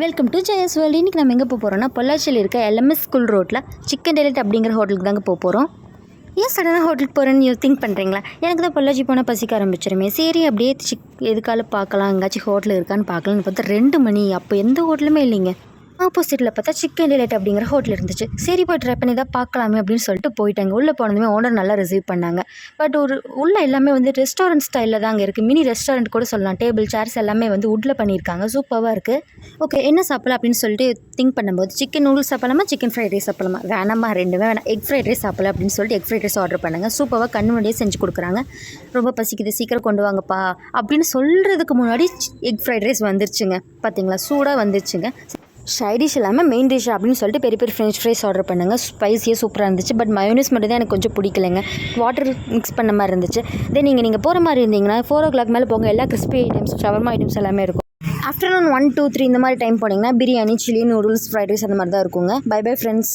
Welcome to Jayas world. இன்றைக்கி நம்ம எங்கே போக போகிறோம்னா பொள்ளாச்சியில் இருக்க எல்எம்எஸ் ஸ்கூல் ரோட்டில் சிக்கன் டெலிட் அப்படிங்கிற ஹோட்டலுக்கு தாங்க போக போகிறோம். ஏன் சடனாக ஹோட்டலுக்கு போகிறேன்னு திங்க் பண்ணுறீங்களா? எனக்கு தான் பொள்ளாச்சி போனால் பசிக்க ஆரம்பிச்சிருமே. சரி அப்படியே எதுக்கால பார்க்கலாம், எங்காச்சும் ஹோட்டல் இருக்கான்னு பார்க்கலான்னு பார்த்தா 2 மணி. அப்போ எந்த ஹோட்டலுமே இல்லைங்க. ஆப்போசிட்டில் பார்த்தா சிக்கன் டிலைட் அப்படிங்கிற ஹோட்டல் இருந்துச்சு. சரி போய் ட்ரை பண்ணி தான் பார்க்கலாமே அப்படின்னு சொல்லிட்டு போயிட்டாங்க. உள்ளே போனதுமே ஓனர் நல்லா ரிசீவ் பண்ணாங்க. பட் உள்ளே எல்லாமே ரெஸ்டாரண்ட் ஸ்டைலில் தாங்க இருக்குது. மினி ரெஸ்டாரண்ட் கூட சொல்லலாம். டேபிள் சேர்ஸ் எல்லாமே வுட்டில் பண்ணியிருக்காங்க. சூப்பராக இருக்குது. ஓகே, என்ன சாப்பிடலாம் அப்படின்னு சொல்லிட்டு திங்க் பண்ணும்போது சிக்கன் நூடுல்ஸ் சாப்பிடலாமா, சிக்கன் ஃப்ரைட் ரைஸ் சாப்பிடலாமா? வேணாமா, ரெண்டுமே வேணாம். எக் ஃப்ரைட் ரைஸ் சாப்பிடலாம் அப்படின்னு சொல்லிட்டு எக் ஃப்ரைட் ரைஸ் ஆர்டர் பண்ணுங்கள். சூப்பராக கண்ணு முன்னாடியே செஞ்சு கொடுக்குறாங்க. ரொம்ப பசிக்குது, சீக்கிரம் கொண்டு வாங்கப்பா அப்படின்னு சொல்கிறதுக்கு முன்னாடி எக் ஃப்ரைட் ரைஸ் வந்துருச்சுங்க. பார்த்தீங்களா, சூடாக வந்துருச்சுங்க. சைட் டிஷ் இல்லாமல் மெயின் டிஷ் அப்படின்னு சொல்லிட்டு பெரிய பெரிய ஃப்ரெஞ்ச் ஃப்ரைஸ் ஆர்டர் பண்ணுங்க. ஸ்பைஸியாக சூப்பராக இருந்துச்சு. பட் மயோனிஸ் மட்டும் தான் எனக்கு கொஞ்சம் பிடிக்கலைங்க. வாட்டர் மிக்ஸ் பண்ண மாதிரி இருந்துச்சு. நீங்கள் போகிற மாதிரி இருந்தீங்கன்னா 4 o'clock மேலே போங்க. எல்லா கிறிஸ்பி ஐட்டம்ஸ், ஷவர்மா ஐட்டம்ஸ் எல்லாமே இருக்கும். ஆஃப்டர்நூன் 1, 2, 3 இந்த மாதிரி டைம் போனீங்கன்னா biryani, chilli, noodles, fried rice அந்த மாதிரி தான் இருக்குங்க. Bye bye friends.